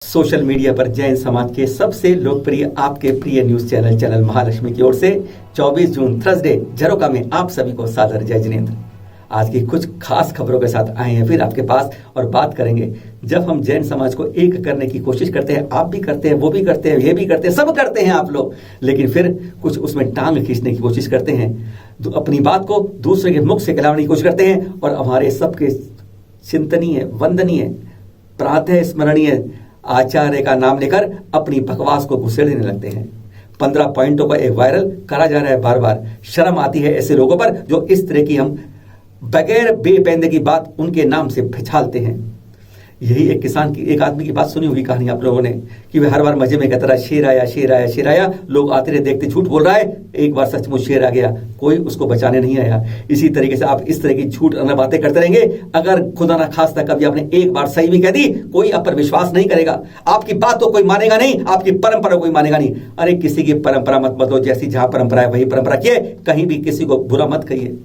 Social media पर जैन समाज के सबसे लोकप्रिय आपके प्रिय न्यूज चैनल महालक्ष्मी की ओर से 24 जून थर्सडे झरोका में आप सभी को सादर जय जिनेंद्र। आज की कुछ खास खबरों के साथ आए हैं फिर आपके पास और बात करेंगे। जब हम जैन समाज को एक करने की कोशिश करते हैं, आप भी करते हैं, वो भी करते हैं, ये भी करते हैं, सब करते हैं आप लोग, लेकिन फिर कुछ उसमें टांग खींचने की कोशिश करते हैं, तो अपनी बात को दूसरे के मुख से कहलाने की कोशिश करते हैं और हमारे सबके चिंतनीय, वंदनीय, प्रातः स्मरणीय आचार्य का नाम लेकर अपनी बकवास को घुसेड़ने लगते हैं। 15 पॉइंटों को एक वायरल करा जा रहा है बार बार। शर्म आती है ऐसे लोगों पर जो इस तरह की हम बगैर बेपेंदे की बात उनके नाम से फिछालते हैं। यही एक किसान की, एक आदमी की बात सुनी होगी कहानी आप लोगों ने कि वह हर बार मजे में कहता रहा शेर आया, शेर आया, शेर आया। लोग आते रहे, देखते झूठ बोल रहा है, एक बार सचमुच शेर आ गया, कोई उसको बचाने नहीं आया। इसी तरीके से आप इस तरह की झूठ बातें करते रहेंगे। अगर खुदा ना खास्ता कभी आपने एक बार सही भी कह दी, कोई आप पर विश्वास नहीं करेगा, आपकी बात तो कोई मानेगा नहीं, आपकी परंपरा कोई मानेगा नहीं। अरे किसी की परंपरा मत बदलो, जैसी जहां परंपरा है वही परंपरा किए, कहीं भी किसी को बुरा मत कहिए।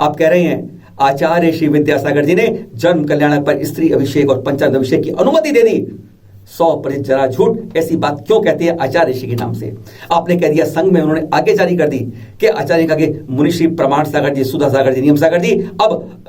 आप कह रहे हैं आचार्य श्री विद्यासागर जी ने जन्म कल्याणक पर स्त्री अभिषेक और पंचामृत अभिषेक की अनुमति दे दी। 100% जरा झूठ। ऐसी बात क्यों कहती है आचार्य श्री के नाम से? आपने कह दिया, संघ में उन्होंने आगे जारी कर दी कि आचार्य का मुनि श्री प्रमाण सागर जी, सुधा सागर जी, नियम सागर जी अब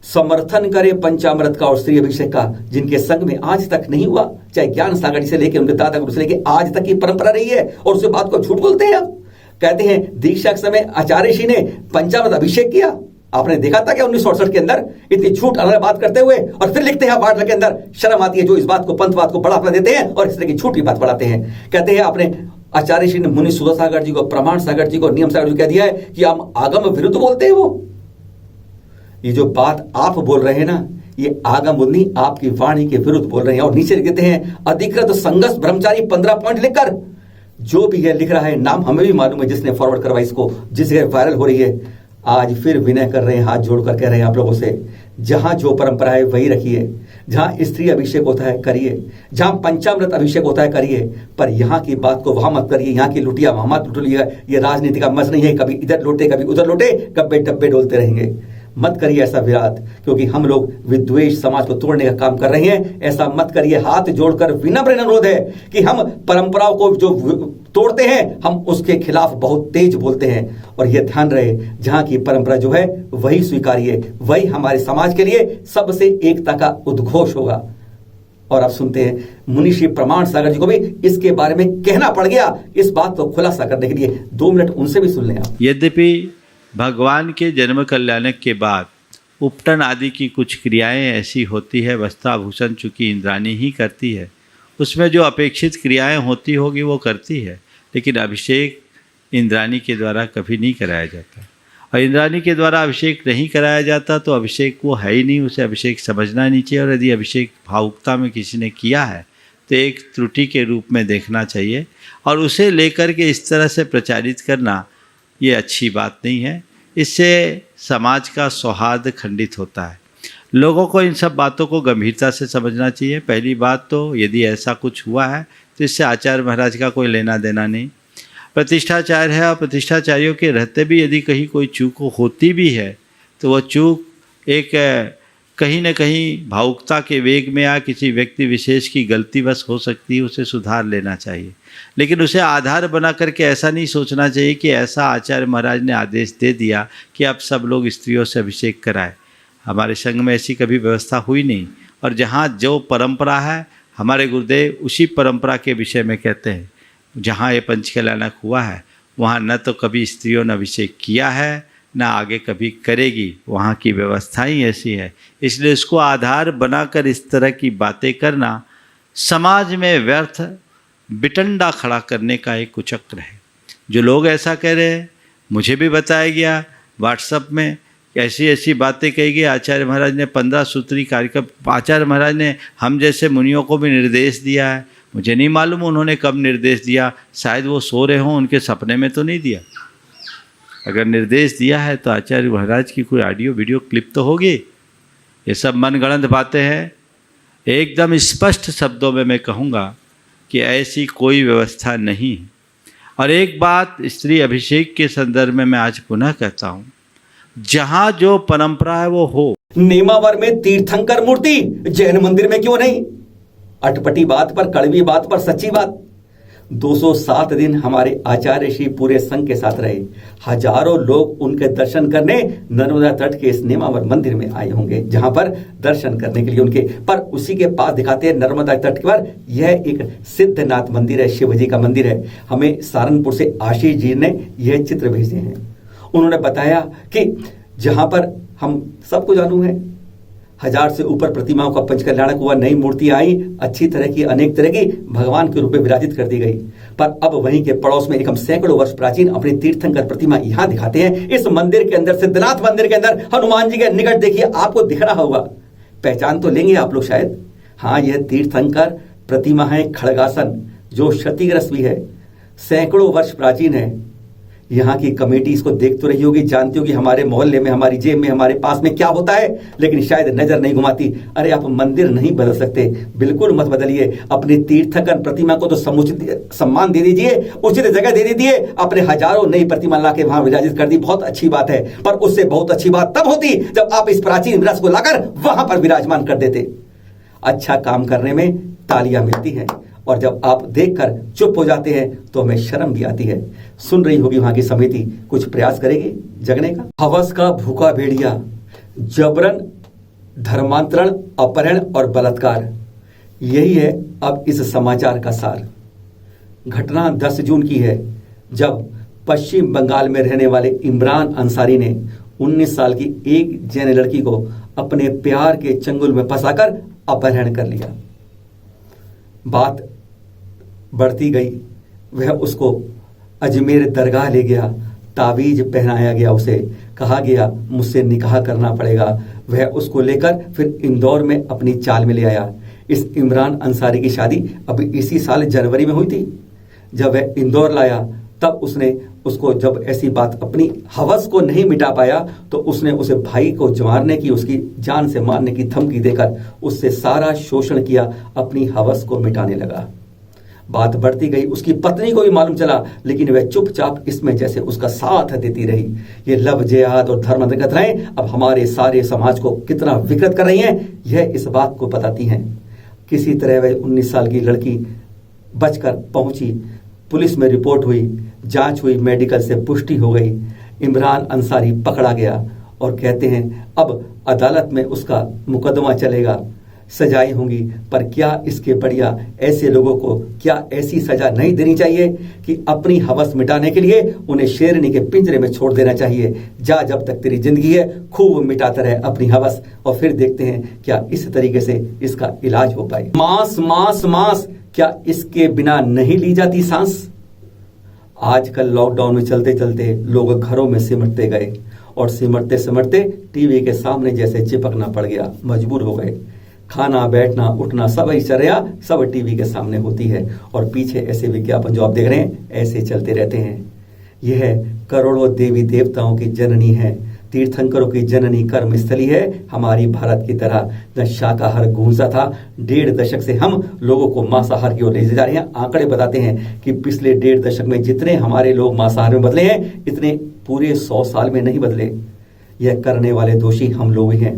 समर्थन करे पंचामृत का और स्त्री अभिषेक का, जिनके संघ में आज तक नहीं हुआ। चाहे ज्ञान सागर जी से लेकर उनके दादा गुरु से लेकर आज तक की परंपरा रही है और उस बात को झूठ बोलते हैं। आप कहते हैं दीक्षा के समय आचार्य श्री ने पंचामृत अभिषेक किया। आपने देखा था कि 1968 के अंदर इतनी झूठ बात करते हुए और फिर लिखते हैं वार्ड के अंदर। शर्म आती है जो इस बात को, पंथवाद को बढ़ावा देते हैं और इस तरह की झूठी बात बढ़ाते हैं। कहते हैं आपने आचार्य श्री ने मुनि सुधा सागर जी को, प्रमाण सागर जी को, नियम सागर जी को कह दिया है कि हम आगम विरुद्ध बोलते हैं। वो ये जो बात आप बोल रहे हैं ना, ये आगम बुद्धि आपकी वाणी के विरुद्ध बोल रहे हैं। और नीचे लिखते हैं अधिकृत संघर्ष ब्रह्मचारी 15 पॉइंट लिखकर, जो भी है लिख रहा है, नाम हमें भी मालूम है जिसने फॉरवर्ड करवाई इसको, जिस जगह वायरल हो रही है। आज फिर विनय कर रहे हैं, हाथ जोड़कर कह रहे हैं आप लोगों से, जहां जो परंपरा है वही रखिए, जहां स्त्री अभिषेक होता है करिए, जहां पंचामृत अभिषेक होता है करिए, पर यहां की बात को वहां मत करिए। यहां की लुटिया वहां मत लुटिए। ये राजनीति का मज नहीं है, कभी इधर लुटे कभी उधर लुटे, गब्बे डब्बे डोलते रहेंगे। मत करिए ऐसा विराट, क्योंकि हम लोग विद्वेष समाज को तोड़ने का काम कर रहे हैं। ऐसा मत करिए। हाथ जोड़कर विनम्र अनुरोध है कि हम परंपराओं को जो तोड़ते हैं, हम उसके खिलाफ बहुत तेज बोलते हैं। और यह ध्यान रहे, जहां की परंपरा जो है वही स्वीकारिए, वही हमारे समाज के लिए सबसे एकता का उद्घोष होगा। और आप सुनते हैं मुनि श्री प्रमाण सागर जी को भी इसके बारे में कहना पड़ गया, इस बात को खुलासा करने के लिए। 2 मिनट उनसे भी सुन लें आप। यद्यपि भगवान के जन्म कल्याणक के बाद उपटन आदि की कुछ क्रियाएं ऐसी होती है, वस्त्राभूषण चूँकि इंद्राणी ही करती है, उसमें जो अपेक्षित क्रियाएं होती होगी वो करती है, लेकिन अभिषेक इंद्राणी के द्वारा कभी नहीं कराया जाता। और इंद्राणी के द्वारा अभिषेक नहीं कराया जाता तो अभिषेक वो है ही नहीं, उसे अभिषेक समझना नहीं चाहिए। और यदि अभिषेक भावुकता में किसी ने किया है तो एक त्रुटि के रूप में देखना चाहिए, और उसे लेकर के इस तरह से प्रचारित करना ये अच्छी बात नहीं है। इससे समाज का सौहार्द खंडित होता है। लोगों को इन सब बातों को गंभीरता से समझना चाहिए। पहली बात तो यदि ऐसा कुछ हुआ है तो इससे आचार्य महाराज का कोई लेना देना नहीं। प्रतिष्ठाचार्य है और प्रतिष्ठाचार्यों के रहते भी यदि कहीं कोई चूक होती भी है तो वह चूक एक कहीं न कहीं भावुकता के वेग में या किसी व्यक्ति विशेष की गलतीवश हो सकती है, उसे सुधार लेना चाहिए। लेकिन उसे आधार बना करके ऐसा नहीं सोचना चाहिए कि ऐसा आचार्य महाराज ने आदेश दे दिया कि अब सब लोग स्त्रियों से अभिषेक कराएं। हमारे संघ में ऐसी कभी व्यवस्था हुई नहीं। और जहाँ जो परंपरा है, हमारे गुरुदेव उसी परंपरा के विषय में कहते हैं। जहाँ ये पंचकल्याणक हुआ है वहाँ न तो कभी स्त्रियों ने अभिषेक किया है, न आगे कभी करेगी। वहाँ की व्यवस्था ही ऐसी है। इसलिए इसको आधार बनाकर इस तरह की बातें करना समाज में व्यर्थ बिटंडा खड़ा करने का एक कुचक्र है। जो लोग ऐसा कह रहे हैं, मुझे भी बताया गया व्हाट्सएप में, ऐसी ऐसी बातें कही गई। आचार्य महाराज ने 15 सूत्री कार्यक्रम, आचार्य महाराज ने हम जैसे मुनियों को भी निर्देश दिया है। मुझे नहीं मालूम उन्होंने कब निर्देश दिया, शायद वो सो रहे हों, उनके सपने में तो नहीं दिया। अगर निर्देश दिया है तो आचार्य महाराज की कोई ऑडियो वीडियो क्लिप तो होगी। ये सब मनगढ़ंत बातें हैं। एकदम स्पष्ट शब्दों में मैं कहूँगा कि ऐसी कोई व्यवस्था नहीं है। और एक बात स्त्री अभिषेक के संदर्भ में मैं आज पुनः कहता हूँ, जहाँ जो परंपरा है वो हो। नेमावर में तीर्थंकर मूर्ति जैन मंदिर में क्यों नहीं? अटपटी बात पर, कड़वी बात पर सच्ची बात। 207 दिन हमारे आचार्य श्री पूरे संघ के साथ रहे। हजारों लोग उनके दर्शन करने नर्मदा तट के इस नेमावर मंदिर में आए होंगे, जहां पर दर्शन करने के लिए उनके, पर उसी के पास दिखाते हैं नर्मदा तट पर यह एक सिद्धनाथ मंदिर है, शिव जी का मंदिर है। हमें सहारनपुर से आशीष जी ने यह चित्र भेजे हैं। उन्होंने बताया कि जहां पर हम सबको जानू है 1000 से ऊपर प्रतिमाओं का पंचकल्याणक हुआ, नई मूर्ति आई, अच्छी तरह की, अनेक तरह की भगवान के रूप में विराजित कर दी गई। पर अब वहीं के पड़ोस में एक हम सैकड़ों वर्ष प्राचीन अपनी तीर्थंकर प्रतिमा यहां दिखाते हैं। इस मंदिर के अंदर, सिद्धनाथ मंदिर के अंदर हनुमान जी के निकट देखिए, आपको दिख रहा होगा, पहचान तो लेंगे आप लोग शायद। हाँ, यह तीर्थंकर प्रतिमा है खड़गासन, जो क्षतिग्रस्त भी है, सैकड़ों वर्ष प्राचीन है। यहाँ की कमेटी इसको देख तो रही होगी, जानती होगी हमारे मोहल्ले में, हमारी जेब में, हमारे पास में क्या होता है, लेकिन शायद नजर नहीं घुमाती। अरे आप मंदिर नहीं बदल सकते, बिल्कुल मत बदलिए। अपनी तीर्थंकर प्रतिमा को तो समुचित सम्मान दे दीजिए, उचित जगह दे दीजिए। अपने हजारों नई प्रतिमा लाके वहां विराजित कर दी, बहुत अच्छी बात है। पर उससे बहुत अच्छी बात तब होती जब आप इस प्राचीन विरासत को लाकर वहां पर विराजमान कर देते। अच्छा काम करने में तालियां मिलती हैं, और जब आप देखकर चुप हो जाते हैं तो हमें शर्म भी आती है। सुन रही होगी वहां की समिति कुछ प्रयास करेगी जगने का। हवस का भूखा भेड़िया, जबरन, धर्मांतरण, अपहरण और बलात्कार, यही है अब इस समाचार का सार। घटना 10 जून की है, जब पश्चिम बंगाल में रहने वाले इमरान अंसारी ने 19 साल की एक जैन लड़की को अपने प्यार के चंगुल में फंसाकर अपहरण कर लिया। बात बढ़ती गई, वह उसको अजमेर दरगाह ले गया, तावीज पहनाया गया, उसे कहा गया मुझसे निकाह करना पड़ेगा। वह उसको लेकर फिर इंदौर में अपनी चाल में ले आया। इस इमरान अंसारी की शादी अभी इसी साल जनवरी में हुई थी। जब वह इंदौर लाया तब उसने उसको, जब ऐसी बात, अपनी हवस को नहीं मिटा पाया तो उसने उसे भाई को मारने की, उसकी जान से मारने की धमकी देकर उससे सारा शोषण किया, अपनी हवस को मिटाने लगा। बात बढ़ती गई, उसकी पत्नी को भी मालूम चला, लेकिन वह चुपचाप इसमें जैसे उसका साथ देती रही। ये लव जिहाद और धर्म घटनाएं अब हमारे सारे समाज को कितना विकृत कर रही हैं, यह इस बात को बताती हैं। किसी तरह वह 19 साल की लड़की बचकर पहुंची, पुलिस में रिपोर्ट हुई, जांच हुई, मेडिकल से पुष्टि हो गई, इमरान अंसारी पकड़ा गया और कहते हैं अब अदालत में उसका मुकदमा चलेगा, सजाएं होंगी। पर क्या इसके बढ़िया ऐसे लोगों को क्या ऐसी सजा नहीं देनी चाहिए कि अपनी हवस मिटाने के लिए उन्हें शेरनी के पिंजरे में छोड़ देना चाहिए। जा, जब तक तेरी जिंदगी है खूब मिटाता रहे अपनी हवस, और फिर देखते हैं क्या इस तरीके से इसका इलाज हो पाए। मांस मांस मांस, क्या इसके बिना नहीं ली जाती सांस? आजकल लॉकडाउन में चलते चलते लोग घरों में सिमटते गए, और सिमटते सिमटते टीवी के सामने जैसे चिपकना पड़ गया, मजबूर हो गए। खाना, बैठना, उठना, सब ऐश्वर्या सब टीवी के सामने होती है, और पीछे ऐसे विज्ञापन जो आप देख रहे हैं ऐसे चलते रहते हैं। यह करोड़ों देवी देवताओं की जननी है, तीर्थंकरों की जननी कर्मस्थली है हमारी भारत की तरह। जब शाकाहार गूंजा था, 1.5 दशक से हम लोगों को मांसाहार की ओर ले जा रहे हैं। आंकड़े बताते हैं कि पिछले 1.5 दशक में जितने हमारे लोग मांसाहार में बदले हैं, इतने पूरे 100 साल में नहीं बदले। यह करने वाले दोषी हम लोग ही हैं,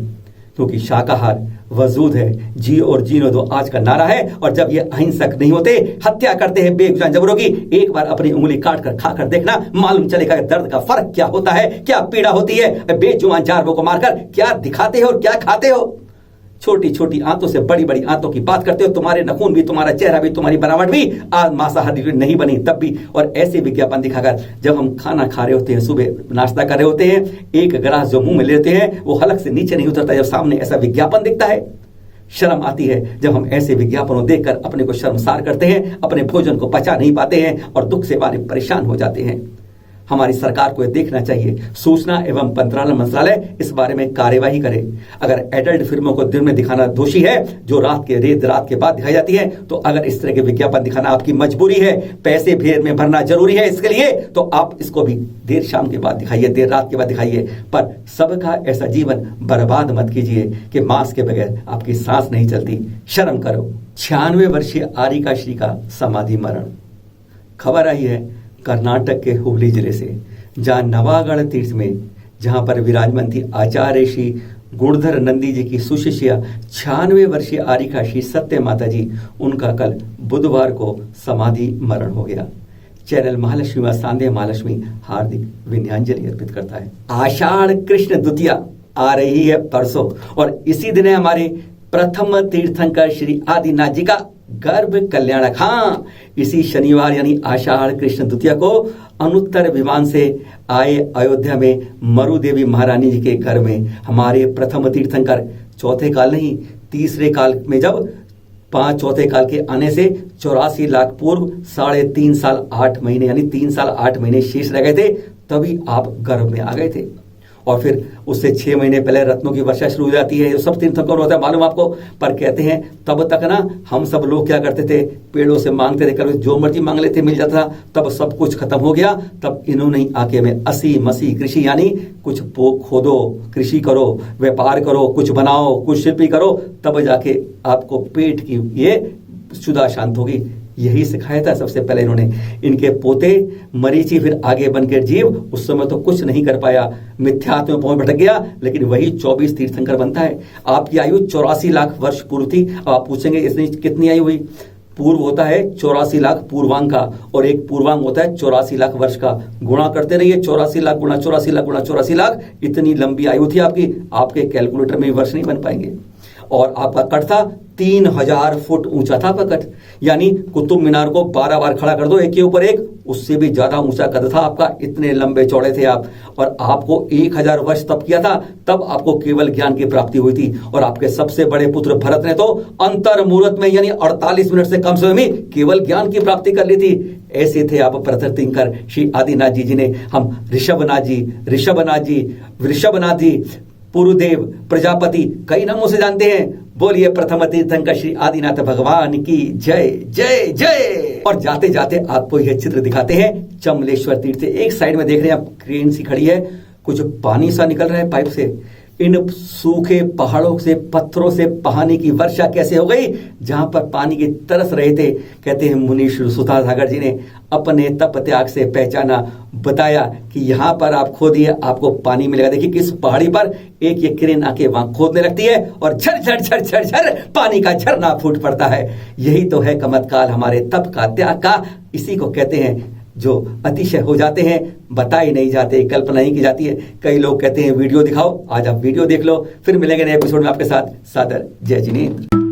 क्योंकि शाकाहार वजूद है, जी और जीने दो आज का नारा है। और जब ये अहिंसक नहीं होते, हत्या करते हैं बेगुजान जानवरों की, एक बार अपनी उंगली काट कर खाकर देखना, मालूम चलेगा कि दर्द का फर्क क्या होता है, क्या पीड़ा होती है। बेजुबान जानवरों को मारकर क्या दिखाते हो और क्या खाते हो। छोटी छोटी आंतों से बड़ी बड़ी आंतों की बात करते हो। तुम्हारे नखून भी, तुम्हारा चेहरा भी, तुम्हारी बनावट भी आज मांसाहारी नहीं बनी तब भी। और ऐसे विज्ञापन दिखाकर जब हम खाना खा रहे होते हैं, सुबह नाश्ता कर रहे होते हैं, एक गिलास जो मुंह में लेते हैं वो हलक से नीचे नहीं उतरता जब सामने ऐसा विज्ञापन दिखता है। शर्म आती है जब हम ऐसे विज्ञापनों देखकर अपने को शर्मसार करते हैं, अपने भोजन को पचा नहीं पाते हैं और दुख से मारे परेशान हो जाते हैं। हमारी सरकार को यह देखना चाहिए, सूचना एवं मंत्रालय इस बारे में कार्यवाही करे। अगर एडल्ट फिल्मों को दिन में दिखाना दोषी है, जो रात के बाद दिखाई जाती है, तो अगर इस तरह के विज्ञापन दिखाना आपकी मजबूरी है, पैसे भेड़ में भरना जरूरी है इसके लिए, तो आप इसको भी देर शाम के बाद दिखाइए, देर रात के बाद दिखाइए। पर सबका ऐसा जीवन बर्बाद मत कीजिए कि मांस के बगैर आपकी सांस नहीं चलती। शर्म करो। 96 वर्षीय आरिका श्री का समाधि मरण। खबर आई है कर्नाटक के हुबली जिले से, जहां नवागढ़ तीर्थ में, जहां पर विराजमान थी आचार्य श्री गुणधर नंदी जी की सुशिष्या 96 वर्षीय आरिका श्री सत्य माता जी, उनका कल बुधवार को समाधि मरण हो गया। चैनल महालक्ष्मी व सांध्य महालक्ष्मी हार्दिक विनयांजलि अर्पित करता है। आषाढ़ कृष्ण द्वितीया आ रही है परसों, और इसी दिन है हमारे प्रथम तीर्थंकर श्री आदिनाथ जी का गर्भ कल्याणक। हाँ, इसी शनिवार यानी आषाढ़ कृष्ण द्वितीया को अनुत्तर विमान से आए अयोध्या में मरु देवी महारानी जी के घर में हमारे प्रथम तीर्थंकर चौथे काल नहीं, तीसरे काल में, जब 5 चौथे काल के आने से 84 लाख पूर्व 3.5 साल 8 महीने यानी 3 साल 8 महीने शेष रह गए थे, तभी आप गर्भ में आ गए थे। और फिर उससे 6 महीने पहले रत्नों की वर्षा शुरू हो जाती है। ये सब तीर्थंकर होता है, मालूम आपको। पर कहते हैं तब तक ना हम सब लोग क्या करते थे, पेड़ों से मांगते थे, कभी जो मर्जी मांग लेते, मिल जाता था। तब सब कुछ खत्म हो गया। तब इन्होंने आके हमें असी मसी कृषि यानी कुछ खोदो, कृषि करो, व्यापार करो, कुछ बनाओ, कुछ शिल्पी करो, तब जाके आपको पेट की ये क्षुधा शांत होगी। यही सिखाया था सबसे पहले इन्होंने। इनके पोते मरीचि फिर आगे बनकर जीव, उस समय तो कुछ नहीं कर पाया, मिथ्यात्व में पहुंच भटक गया, लेकिन वही 24 तीर्थंकर बनता है। आपकी आयु 84 लाख वर्ष पूर्व थी। आप पूछेंगे इसने कितनी आयु हुई? पूर्व होता है 84 लाख पूर्वांग का, और एक पूर्वांग होता है 84 लाख वर्ष का। गुणा करते रहिए, 84 लाख गुणा 84 लाख गुणा 84 लाख, इतनी लंबी आयु थी आपकी। आपके कैलकुलेटर में वर्ष नहीं बन पाएंगे। और आपका कट था 3000 फुट ऊंचा था आपका कट, यानी कुतुब मीनार को 12 बार खड़ा कर दो एक के ऊपर एक, उससे भी ज्यादा ऊंचा कद था आपका। इतने लंबे चौड़े थे आप। और आपको 1000 वर्ष तप किया था, तब आपको केवल ज्ञान की प्राप्ति हुई थी। और आपके सबसे बड़े पुत्र भरत ने तो अंतर मुहूर्त में यानी 48 मिनट से कम समय में केवल ज्ञान की प्राप्ति कर ली थी। ऐसे थे आप प्रथम तीर्थंकर श्री आदिनाथ जी, जिन्हें हम ऋषभनाथ जी, पुरुदेव, प्रजापति, कई नामों से जानते हैं। बोलिए प्रथम तीर्थंकर श्री आदिनाथ भगवान की जय जय जय। और जाते जाते आपको यह चित्र दिखाते हैं चमलेश्वर तीर्थ से। एक साइड में देख रहे हैं आप, क्रेन सी खड़ी है, कुछ पानी सा निकल रहा है पाइप से। इन सूखे पहाड़ों से, पत्थरों से पानी की वर्षा कैसे हो गई, जहां पर पानी की तरस रहे थे। कहते हैं मुनि श्री सुधा सागर जी ने अपने तप त्याग से पहचाना, बताया कि यहां पर आप खोदिए, आपको पानी मिलेगा। देखिए किस पहाड़ी पर एक ये क्रेन आके वहां खोदने लगती है और झर झर झर झर झर पानी का झरना फूट पड़ता है। यही तो है कमतकाल हमारे तप का, त्याग का। इसी को कहते हैं जो अतिशय हो जाते हैं, बताए नहीं जाते, कल्पना नहीं की जाती है। कई लोग कहते हैं वीडियो दिखाओ, आज आप वीडियो देख लो। फिर मिलेंगे नए एपिसोड में आपके साथ। सादर जय जिनेंद्र।